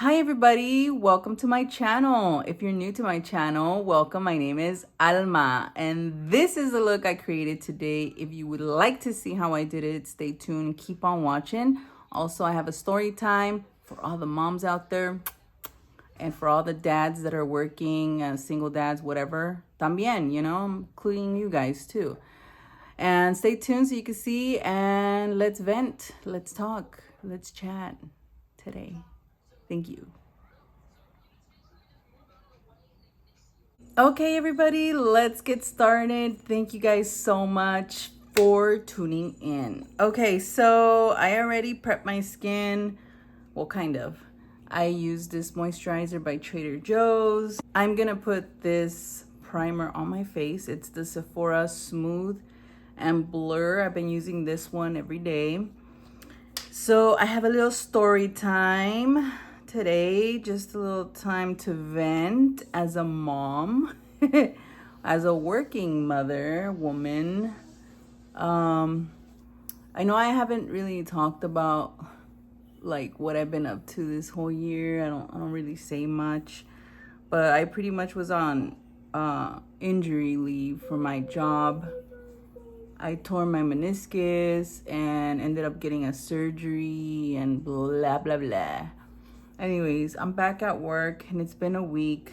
Hi everybody, welcome to my channel. If you're new to my channel, welcome. My name is Alma and this is the look I created today. If you would like to see how I did it, stay tuned, keep on watching. Also, I have a story time for all the moms out there and for all the dads that are working, single dads, whatever. También, including you guys too. And stay tuned so you can see, and let's vent, let's talk, let's chat today. Thank you. Okay, everybody, let's get started. Thank you guys so much for tuning in. Okay, so I already prepped my skin. Well, kind of. I used this moisturizer by Trader Joe's. I'm gonna put this primer on my face. It's the Sephora Smooth and Blur. I've been using this one every day. So I have a little story time today, just a little time to vent as a mom, as a working mother, woman. I know I haven't really talked about like what I've been up to this whole year. I don't really say much, but I pretty much was on injury leave for my job. I tore my meniscus and ended up getting a surgery and blah, blah, blah. Anyways, I'm back at work and it's been a week.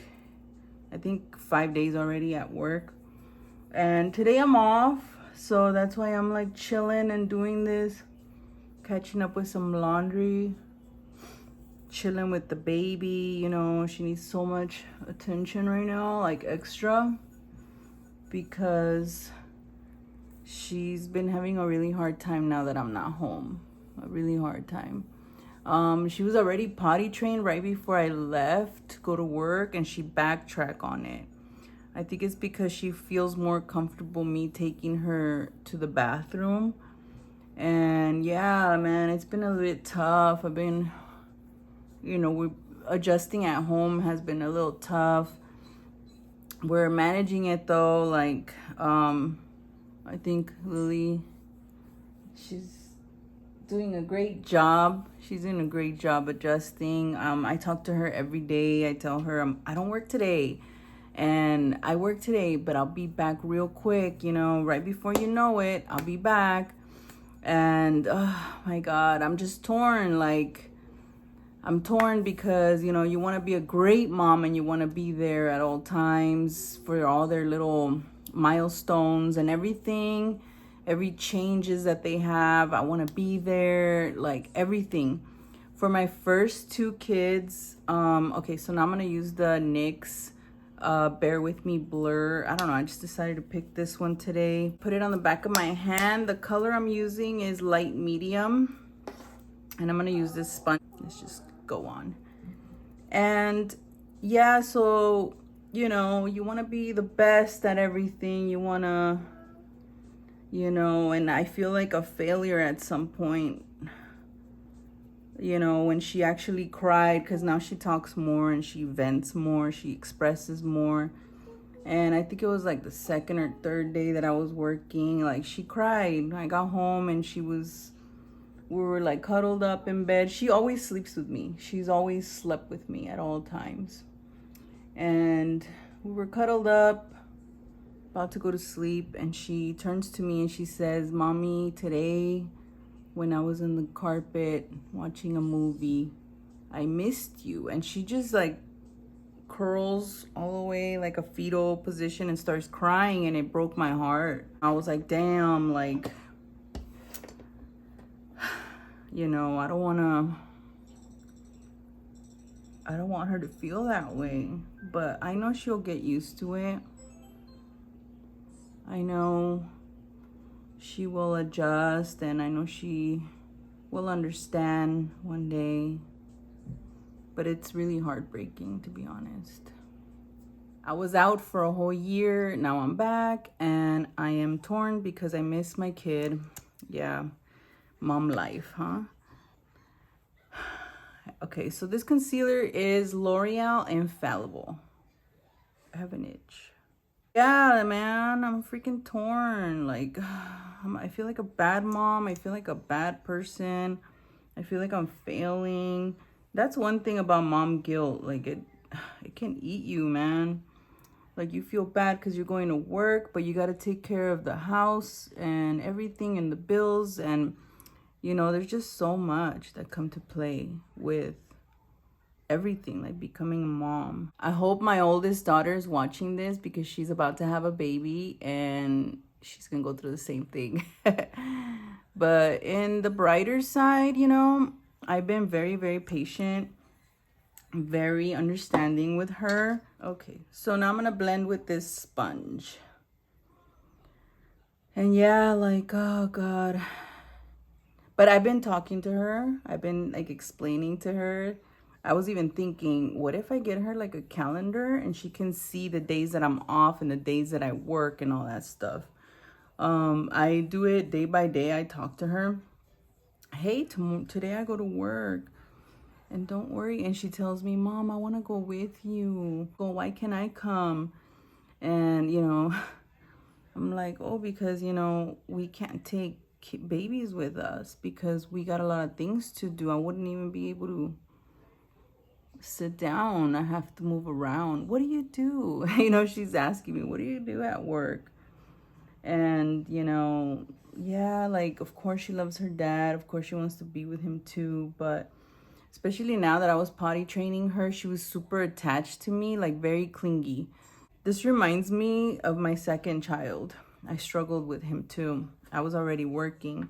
I think 5 days already at work. And today I'm off. So that's why I'm like chilling and doing this. Catching up with some laundry. Chilling with the baby. You know, she needs so much attention right now, like extra. Because she's been having a really hard time now that I'm not home. A really hard time. She was already potty trained right before I left to go to work, and she backtracked on it. I think it's because she feels more comfortable me taking her to the bathroom. And yeah, man, it's been a bit tough. I've been, we're adjusting at home has been a little tough. We're managing it though, like, I think Lily, she's doing a great job. She's doing a great job adjusting. I talk to her every day. I tell her I don't work today and I work today, but I'll be back real quick, right before you know it, I'll be back. And oh my God, I'm just torn. Like, I'm torn because, you want to be a great mom and you want to be there at all times for all their little milestones and everything, every changes that they have. I want to be there, like everything. For my first two kids, okay, so now I'm going to use the NYX Bear With Me Blur. I don't know, I just decided to pick this one today. Put it on the back of my hand. The color I'm using is light medium. And I'm going to use this sponge. Let's just go on. And yeah, so you want to be the best at everything. You want to, and I feel like a failure at some point, when she actually cried, because now she talks more and she vents more, she expresses more. And I think it was like the second or third day that I was working, like she cried. I got home and we were like cuddled up in bed. She always sleeps with me. She's always slept with me at all times. And we were cuddled up, about to go to sleep, and she turns to me and she says, "Mommy, today when I was in the carpet watching a movie, I missed you." And she just like curls all the way like a fetal position and starts crying, and it broke my heart. I was like, damn, like, I don't want her to feel that way, but I know she'll get used to it. I know she will adjust, and I know she will understand one day, but it's really heartbreaking, to be honest. I was out for a whole year. Now I'm back and I am torn because I miss my kid. Yeah, mom life, huh? Okay, so this concealer is L'Oreal Infallible. I have an itch. Yeah, man, I'm freaking torn. Like, I feel like a bad mom. I feel like a bad person. I feel like I'm failing. That's one thing about mom guilt. Like it can eat you, man. Like you feel bad because you're going to work, but you got to take care of the house and everything and the bills. And, you know, there's just so much that come to play with everything, like becoming a mom. I hope my oldest daughter is watching this because she's about to have a baby and she's going to go through the same thing. But in the brighter side, you know, I've been very, very patient, very understanding with her. Okay, so now I'm gonna blend with this sponge. And yeah, like, oh God. But I've been talking to her. I've been like explaining to her. I was even thinking, what if I get her like a calendar and she can see the days that I'm off and the days that I work and all that stuff. I do it day by day. I talk to her. Hey, today I go to work. And don't worry. And she tells me, Mom, I want to go with you. Go, why can't I come? And, you know, I'm like, oh, because, you know, we can't take babies with us because we got a lot of things to do. I wouldn't even be able to sit down. I have to move around. What do you do? You know, she's asking me, what do you do at work? And, you know, yeah, like, of course she loves her dad. Of course she wants to be with him too. But especially now that I was potty training her, she was super attached to me, like very clingy. This reminds me of my second child. I struggled with him too. I was already working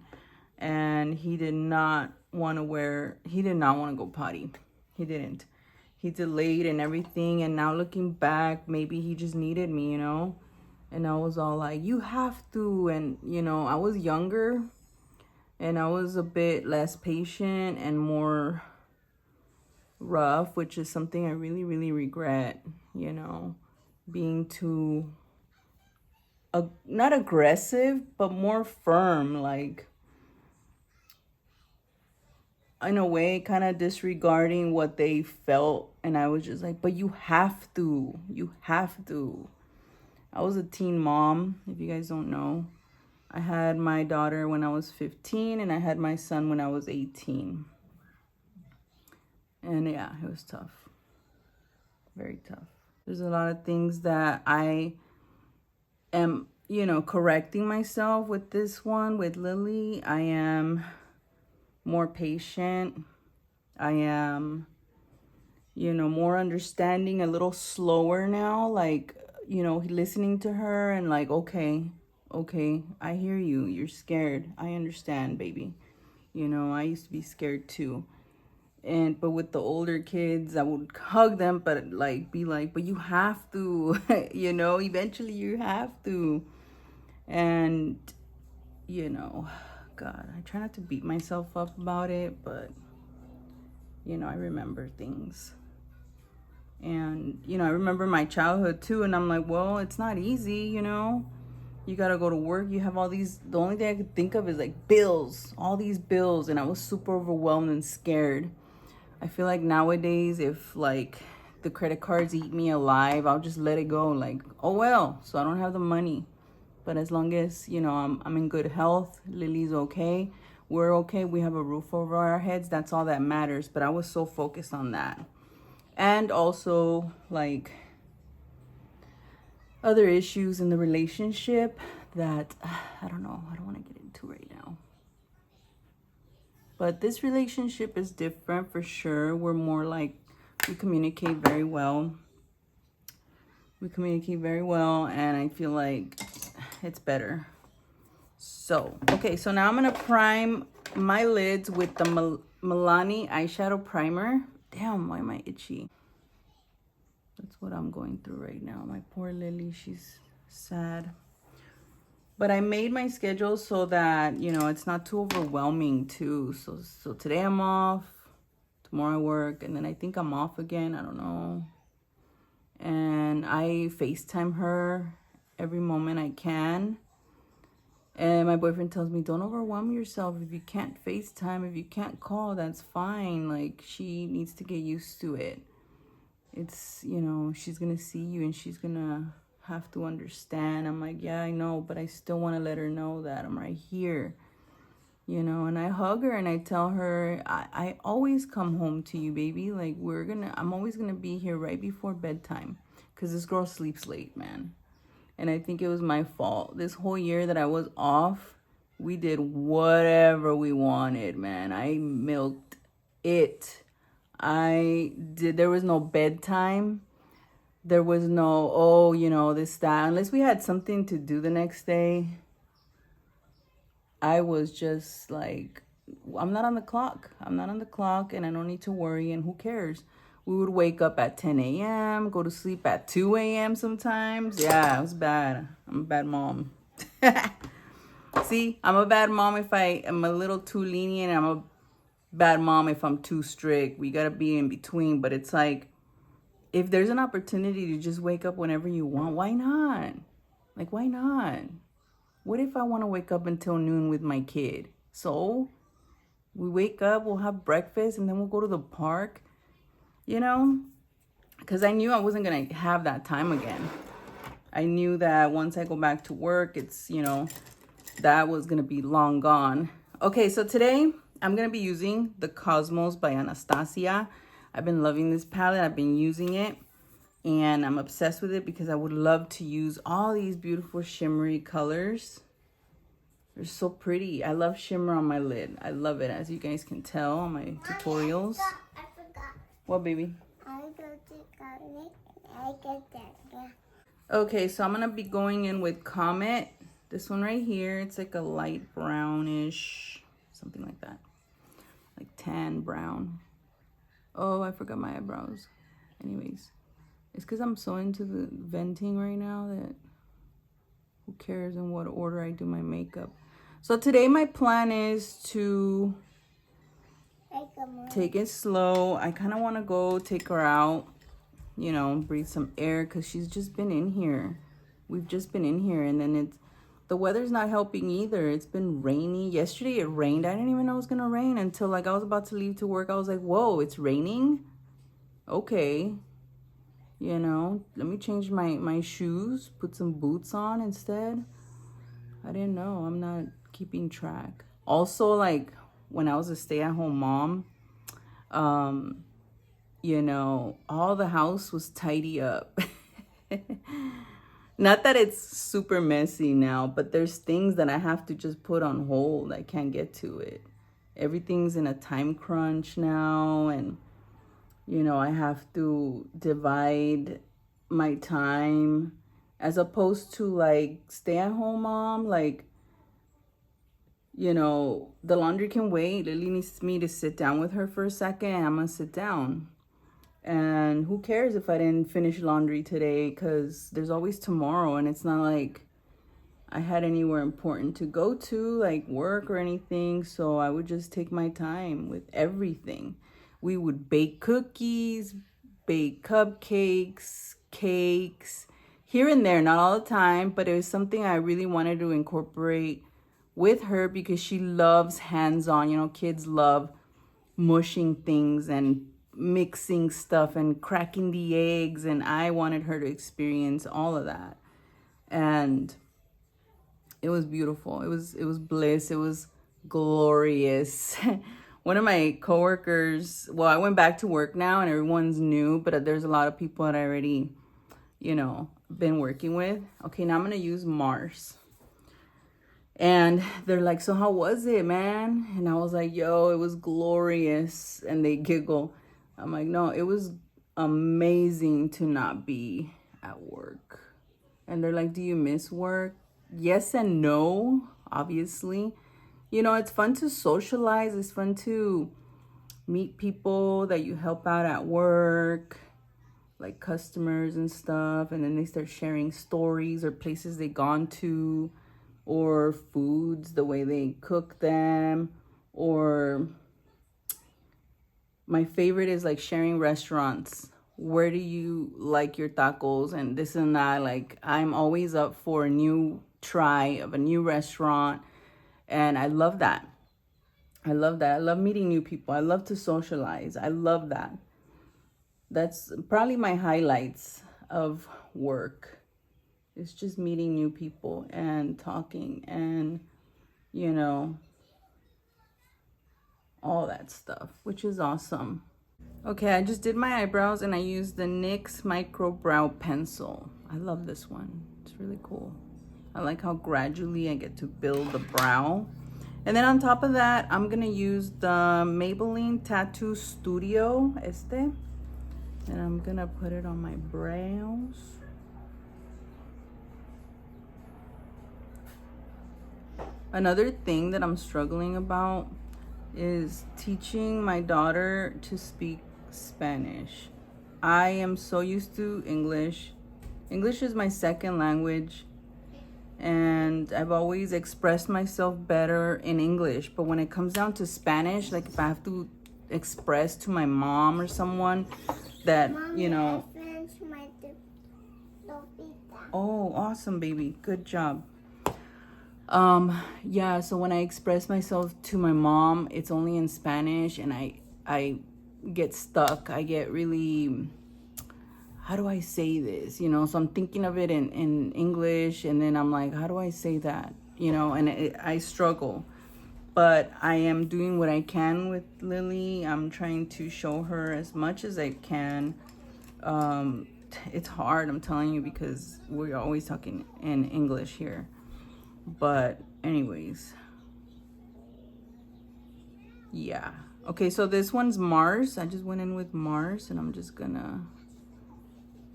and he did not want to go potty. He didn't. He delayed and everything. And now looking back, maybe he just needed me, you know? And I was all like, you have to. And, you know, I was younger and I was a bit less patient and more rough, which is something I really, really regret, you know, being too, not aggressive, but more firm, like, in a way, kind of disregarding what they felt. And I was just like, but you have to. I was a teen mom, if you guys don't know. I had my daughter when I was 15 and I had my son when I was 18. And yeah, it was tough. Very tough. There's a lot of things that I am, you know, correcting myself with this one, with Lily. I am more patient. I am, you know, more understanding, a little slower now, like, you know, listening to her and like, okay, I hear you. You're scared. I understand, baby. You know, I used to be scared too. But with the older kids, I would hug them, but like be like, but you have to, you know, eventually you have to. And, you know, God, I try not to beat myself up about it, but, you know, I remember things. And, you know, I remember my childhood too. And I'm like, well, it's not easy, you know. You got to go to work. You have all these, the only thing I could think of is like bills, all these bills. And I was super overwhelmed and scared. I feel like nowadays, if like the credit cards eat me alive, I'll just let it go. Like, oh well, so I don't have the money. But as long as, you know, I'm in good health, Lily's okay, we're okay, we have a roof over our heads, that's all that matters. But I was so focused on that. And also, like, other issues in the relationship that, I don't know, I don't want to get into right now. But this relationship is different for sure. We're more like, we communicate very well. And I feel like it's better. So, okay, so now I'm going to prime my lids with the Milani eyeshadow primer. Damn, why am I itchy? That's what I'm going through right now. My poor Lily, she's sad. But I made my schedule so that, you know, it's not too overwhelming too. So today I'm off, tomorrow I work, and then I think I'm off again. I don't know. And I FaceTime her every moment I can. And my boyfriend tells me, don't overwhelm yourself. If you can't FaceTime, if you can't call, that's fine. Like, she needs to get used to it. It's, you know, she's going to see you and she's going to have to understand. I'm like, yeah, I know, but I still want to let her know that I'm right here. you know, and I hug her and I tell her, I always come home to you, baby. Like, I'm always gonna be here right before bedtime, because this girl sleeps late, man. And I think it was my fault. This whole year that I was off, we did whatever we wanted, man. I milked it. There was no bedtime. There was no, oh, you know, this, that. Unless we had something to do the next day, I was just like, I'm not on the clock. I'm not on the clock, and I don't need to worry, and who cares? We would wake up at 10 a.m., go to sleep at 2 a.m. sometimes. Yeah, it was bad. I'm a bad mom. See, I'm a bad mom if I am a little too lenient. I'm a bad mom if I'm too strict. We got to be in between. But it's like, if there's an opportunity to just wake up whenever you want, why not? Like, why not? What if I want to wake up until noon with my kid? So we wake up, we'll have breakfast, and then we'll go to the park, you know? Because I knew I wasn't going to have that time again. I knew that once I go back to work, it's, you know, that was going to be long gone. Okay, so today I'm going to be using the Cosmos by Anastasia. I've been loving this palette. I've been using it, and I'm obsessed with it because I would love to use all these beautiful shimmery colors. They're so pretty. I love shimmer on my lid. I love it, as you guys can tell on my tutorials. I forgot. What, baby? I get that. Okay, so I'm going to be going in with Comet. This one right here. It's like a light brownish, something like that. Like tan brown. Oh, I forgot my eyebrows. Anyways, it's because I'm so into the venting right now that who cares in what order I do my makeup. So today my plan is to take it slow. I kind of want to go take her out, you know, breathe some air, because she's just been in here. We've just been in here, and then the weather's not helping either. It's been rainy. Yesterday it rained. I didn't even know it was gonna rain until like I was about to leave to work. I was like, whoa, it's raining? Okay. You know, let me change my shoes, put some boots on instead. I didn't know. I'm not keeping track. Also, like, when I was a stay-at-home mom, you know, all the house was tidy up. Not that it's super messy now, but there's things that I have to just put on hold. I can't get to it. Everything's in a time crunch now, and, you know, I have to divide my time, as opposed to like stay-at-home mom. Like, you know, the laundry can wait. Lily needs me to sit down with her for a second. I'm gonna sit down. And who cares if I didn't finish laundry today, because there's always tomorrow, and it's not like I had anywhere important to go to, like work or anything. So I would just take my time with everything. We would bake cookies, bake cupcakes, cakes, here and there, not all the time, but it was something I really wanted to incorporate with her because she loves hands-on. You know, kids love mushing things and mixing stuff and cracking the eggs, and I wanted her to experience all of that. And it was beautiful. It was bliss. It was glorious. One of my coworkers, well, I went back to work now and everyone's new, but there's a lot of people that I already, you know, been working with. Okay, now I'm going to use Mars. And they're like, so how was it, man? And I was like, yo, it was glorious. And they giggle. I'm like, no, it was amazing to not be at work. And they're like, do you miss work? Yes and no, obviously. You know, it's fun to socialize. It's fun to meet people that you help out at work, like customers and stuff. And then they start sharing stories or places they've gone to, or foods, the way they cook them. Or my favorite is like sharing restaurants. Where do you like your tacos and this and that? Like, I'm always up for a new try of a new restaurant. And I love that. I love that. I love meeting new people. I love to socialize. I love that. That's probably my highlights of work. It's just meeting new people and talking and, you know, all that stuff, which is awesome. Okay, I just did my eyebrows and I used the NYX Micro Brow Pencil. I love this one. It's really cool. I like how gradually I get to build the brow. And then on top of that, I'm gonna use the Maybelline Tattoo Studio and I'm gonna put it on my brows. Another thing that I'm struggling about is teaching my daughter to speak Spanish. I am so used to English. English is my second language, and I've always expressed myself better in English. But when it comes down to Spanish, like if I have to express to my mom or someone that, Mommy, you know. I finished my Oh, awesome, baby. Good job. Yeah, so when I express myself to my mom, it's only in Spanish, and I get stuck. I get really, how do I say this? You know, so I'm thinking of it in English, and then I'm like, how do I say that? You know, and I struggle. But I am doing what I can with Lily. I'm trying to show her as much as I can. It's hard, I'm telling you, because we're always talking in English here. But anyways, yeah. Okay, so this one's Mars. I just went in with Mars, and I'm just gonna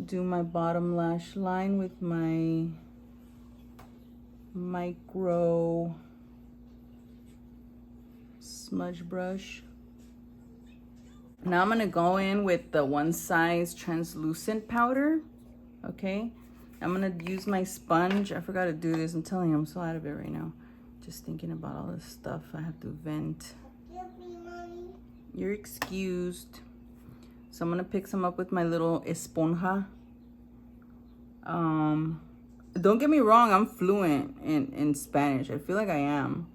do my bottom lash line with my micro smudge brush. Now I'm gonna go in with the One Size translucent powder. Okay, I'm gonna use my sponge. I forgot to do this. I'm telling you, I'm so out of it right now. Just thinking about all this stuff I have to vent. You're excused. So I'm gonna pick some up with my little esponja. Don't get me wrong, I'm fluent in Spanish. I feel like I am.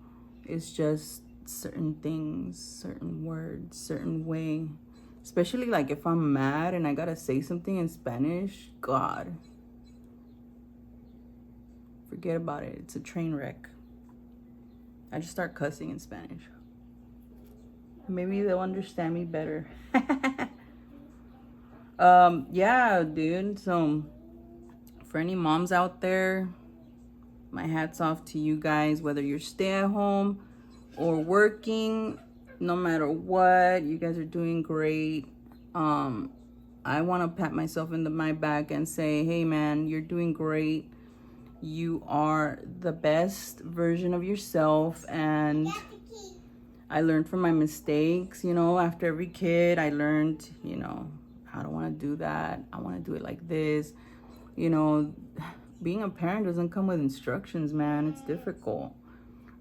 It's just certain things, certain words, certain way. Especially like if I'm mad and I gotta say something in Spanish, God. Forget about it. It's a train wreck. I just start cussing in Spanish. Maybe they'll understand me better. Yeah, dude. So for any moms out there, my hat's off to you guys, whether you're stay at home or working, no matter what, you guys are doing great. I want to pat myself into my back and say, hey man, you're doing great. You are the best version of yourself, and I learned from my mistakes. You know, after every kid, I learned, you know, I don't want to do that. I want to do it like this. You know, being a parent doesn't come with instructions, man. It's difficult.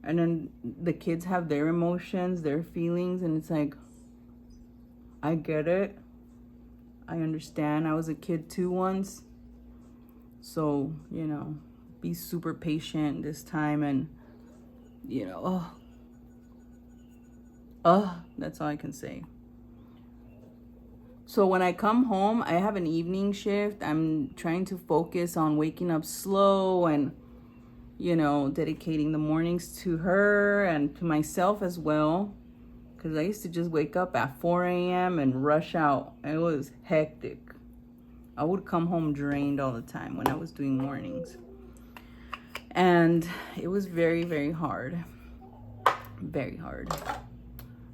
And then the kids have their emotions, their feelings, and it's like, I get it. I understand. I was a kid too once. So, you know, be super patient this time, and, you know, that's all I can say. So when I come home, I have an evening shift. I'm trying to focus on waking up slow and, you know, dedicating the mornings to her and to myself as well. Because I used to just wake up at 4 a.m. and rush out. It was hectic. I would come home drained all the time when I was doing mornings. And it was very, very hard. Very hard.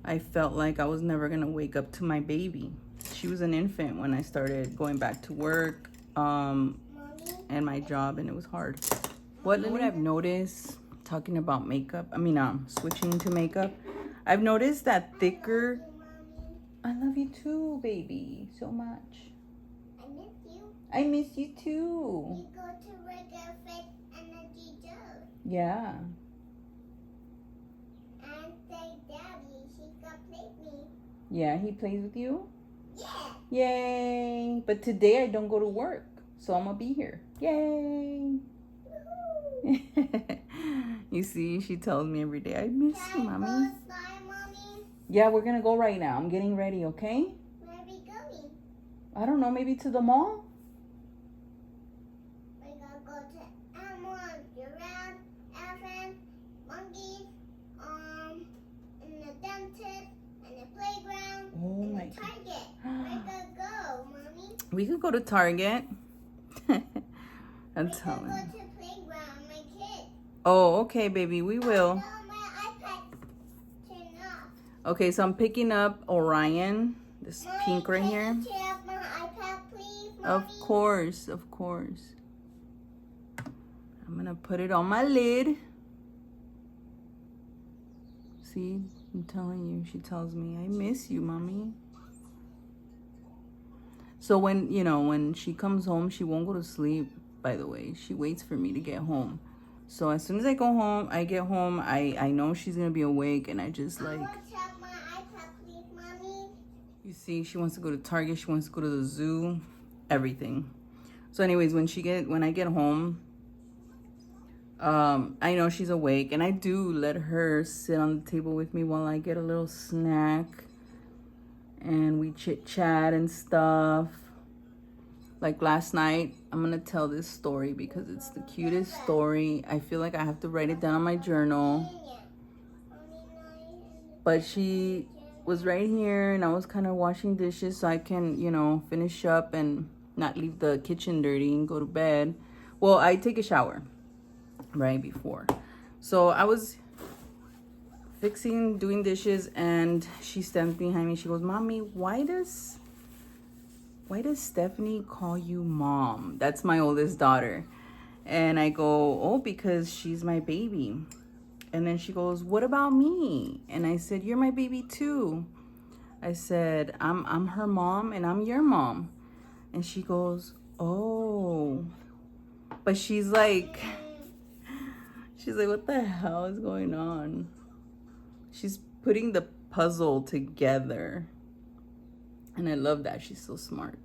I felt like I was never going to wake up to my baby. She was an infant when I started going back to work and my job, and it was hard. What I've noticed, talking about makeup, switching to makeup, I've noticed that thicker... I love you too, baby, so much. I miss you. I miss you too. We go to regular fit energy too. Yeah. And say, Daddy, she can play with me. Yeah, he plays with you? Yeah. Yay. But today I don't go to work, so I'm gonna be here. Yay. You see, she tells me every day, I miss you, Mommy. Can I go slide, Mommy? Yeah, we're gonna go right now. I'm getting ready, okay? Where are we going? I don't know, maybe to the mall? We're gonna go to Alma, giraffe, elephant, monkeys, and the dentist, like it. Target. Where could go, Mommy? We could go to Target. I'm We could telling go you. to playground, my kid. Oh, okay, baby, we will. No, my iPad turned off. Okay, so I'm picking up Orion, this Mommy, pink right here. Can you turn off my iPad, please, Mommy? Of course, of course. I'm gonna put it on my lid. See, I'm telling you, she tells me, I miss you, Mommy. So when she comes home, she won't go to sleep, by the way. She waits for me to get home. So as soon as I get home, I know she's gonna be awake, and I just like, I want to have my iPad, please, Mommy. you see, she wants to go to Target, she wants to go to the zoo, everything. So anyways, when I get home, I know she's awake, and I do let her sit on the table with me while I get a little snack and we chit chat and stuff. Like last night, I'm gonna tell this story because it's the cutest story. I feel like I have to write it down on my journal. But she was right here, and I was kind of washing dishes so I can, finish up and not leave the kitchen dirty and go to bed. Well, I take a shower right before. So I was doing dishes, and she stands behind me. She goes, Mommy, why does Stephanie call you mom? That's my oldest daughter. And I go, oh, because she's my baby. And then she goes, what about me? And I said, you're my baby too. I said, I'm her mom and I'm your mom. And she goes, oh. But she's like, what the hell is going on? She's putting the puzzle together. And I love that. She's so smart.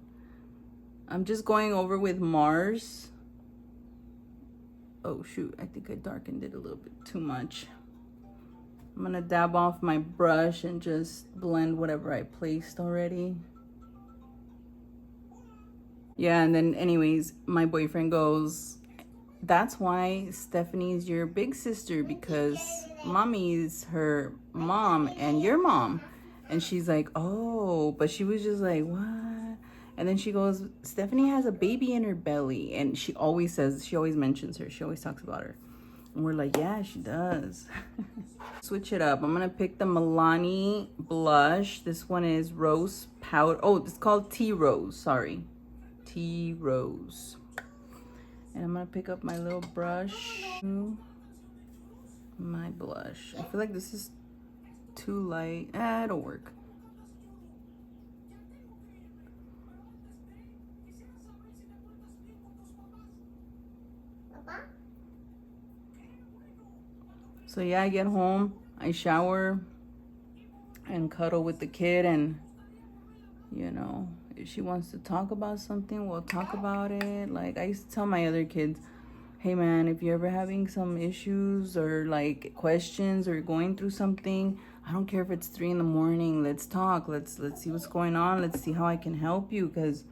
I'm just going over with Mars. Oh, shoot. I think I darkened it a little bit too much. I'm going to dab off my brush and just blend whatever I placed already. Yeah, and then anyways, my boyfriend goes, that's why Stephanie's your big sister, because Mommy's her mom and your mom. And she's like, oh, but she was just like, what? And then she goes, Stephanie has a baby in her belly. And she always mentions her. She always talks about her. And we're like, yeah, she does. Switch it up. I'm going to pick the Milani blush. This one is Rose Powder. Oh, it's called Tea Rose. Sorry. Tea Rose. And I'm going to pick up my little brush. My blush. I feel like this is too light. It'll work. Papa? So yeah, I get home, I shower and cuddle with the kid, and if she wants to talk about something, we'll talk about it. Like I used to tell my other kids, hey man, if you're ever having some issues or like questions or going through something, I don't care if it's 3 a.m, let's talk. Let's see what's going on. Let's see how I can help you, because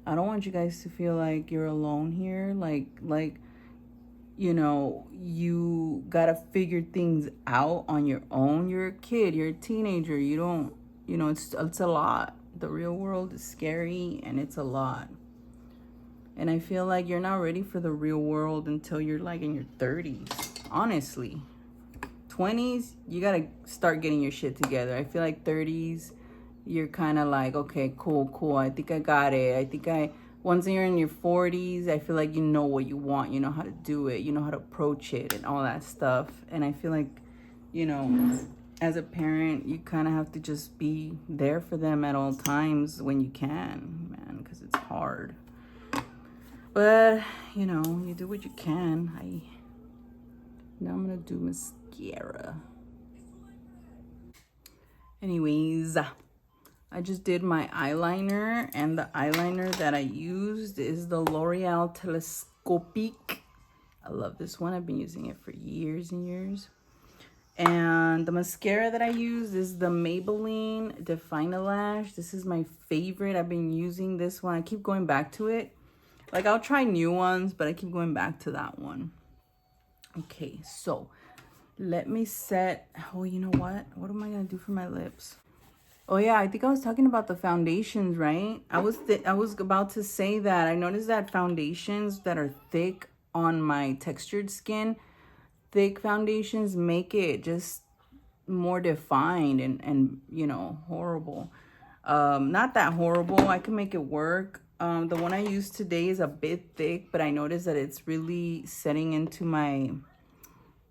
I don't want you guys to feel like you're alone here. Like you gotta figure things out on your own. You're a kid, you're a teenager. You don't, it's a lot. The real world is scary, and it's a lot. And I feel like you're not ready for the real world until you're like in your 30s. Honestly. 20s, you gotta start getting your shit together. I feel like 30s, you're kind of like, okay, cool. I think I got it. Once you're in your 40s, I feel like you know what you want. You know how to do it. You know how to approach it and all that stuff. And I feel like, as a parent, you kind of have to just be there for them at all times when you can, man, because it's hard. But, you do what you can. Now I'm going to do mascara. Anyways, I just did my eyeliner, and the eyeliner that I used is the L'Oreal Telescopique. I love this one. I've been using it for years and years. And the mascara that I use is the Maybelline Define-A-Lash. This is my favorite. I've been using this one. I keep going back to it. Like, I'll try new ones, but I keep going back to that one. Okay, so let me set... Oh, you know what? What am I going to do for my lips? Oh yeah, I think I was talking about the foundations, right? I was about to say that. I noticed that foundations that are thick on my textured skin, thick foundations make it just more defined and you know, horrible. Not that horrible. I can make it work. The one I used today is a bit thick, but I noticed that it's really setting into my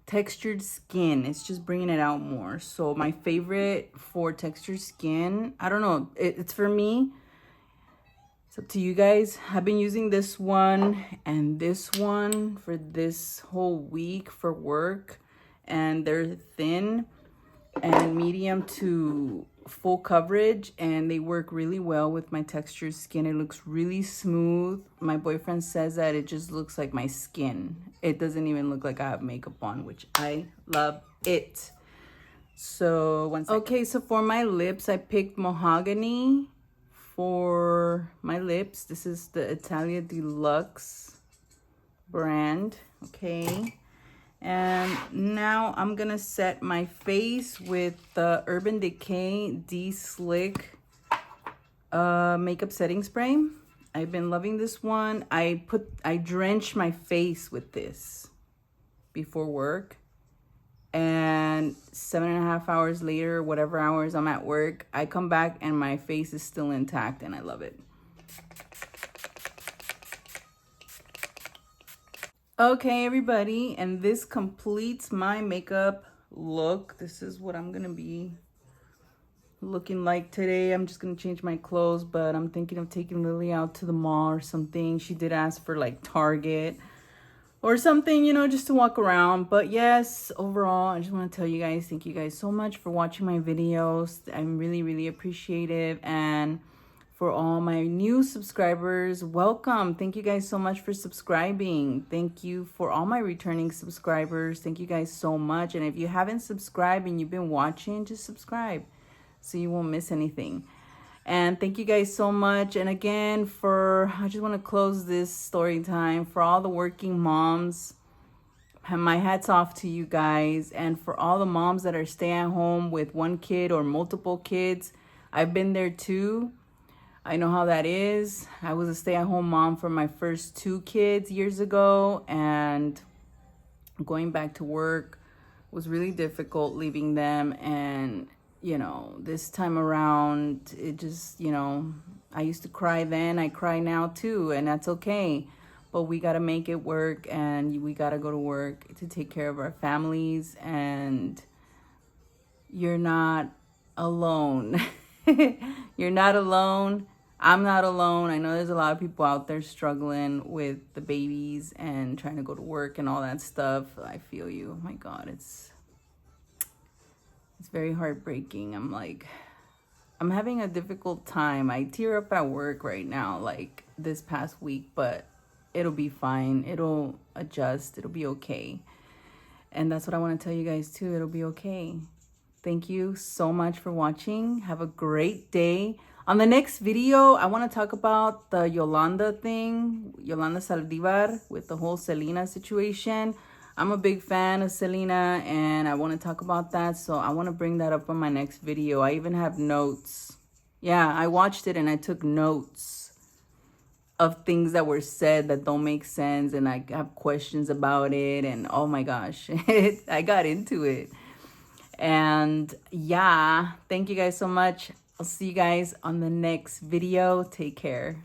textured skin. It's just bringing it out more. So my favorite for textured skin, I don't know, it's for me. It's up to you guys. I've been using this one and this one for this whole week for work, and they're thin and medium to full coverage, and they work really well with my textured skin. It looks really smooth. My boyfriend says that it just looks like my skin. It doesn't even look like I have makeup on, which I love it. So one second. Okay, so for my lips, I picked Mahogany for my lips. This is the Italia Deluxe brand. Okay. And now I'm gonna set my face with the Urban Decay De-Slick makeup setting spray. I've been loving this one. I drench my face with this before work, and 7.5 hours later, whatever hours I'm at work, I come back and my face is still intact, and I love it. Okay, everybody, and this completes my makeup look. This is what I'm gonna be looking like today. I'm just gonna change my clothes, but I'm thinking of taking Lily out to the mall or something. She did ask for like Target or something, you know, just to walk around. But yes, overall, I just want to tell you guys, thank you guys so much for watching my videos. I'm really, really appreciative. And for all my new subscribers, welcome. Thank you guys so much for subscribing. Thank you for all my returning subscribers. Thank you guys so much. And if you haven't subscribed and you've been watching, just subscribe so you won't miss anything. And thank you guys so much. And again, I just want to close this story time for all the working moms. My hat's off to you guys. And for all the moms that are staying at home with one kid or multiple kids, I've been there too. I know how that is. I was a stay-at-home mom for my first 2 kids years ago, and going back to work was really difficult, leaving them. And you know, this time around, it just, you know, I used to cry then, I cry now too, and that's okay. But we got to make it work, and we got to go to work to take care of our families, and you're not alone. You're not alone. I'm not alone. I know there's a lot of people out there struggling with the babies and trying to go to work and all that stuff. I feel you. Oh my God, it's very heartbreaking. I'm having a difficult time. I tear up at work right now, like this past week, but it'll be fine. It'll adjust. It'll be okay. And that's what I want to tell you guys too. It'll be okay. Thank you so much for watching. Have a great day. On the next video, I want to talk about the Yolanda thing, Yolanda Saldivar, with the whole Selena situation. I'm a big fan of Selena, and I want to talk about that. So I want to bring that up on my next video. I even have notes. Yeah, I watched it and I took notes of things that were said that don't make sense. And I have questions about it. And oh my gosh, I got into it. And yeah, thank you guys so much. I'll see you guys on the next video. Take care.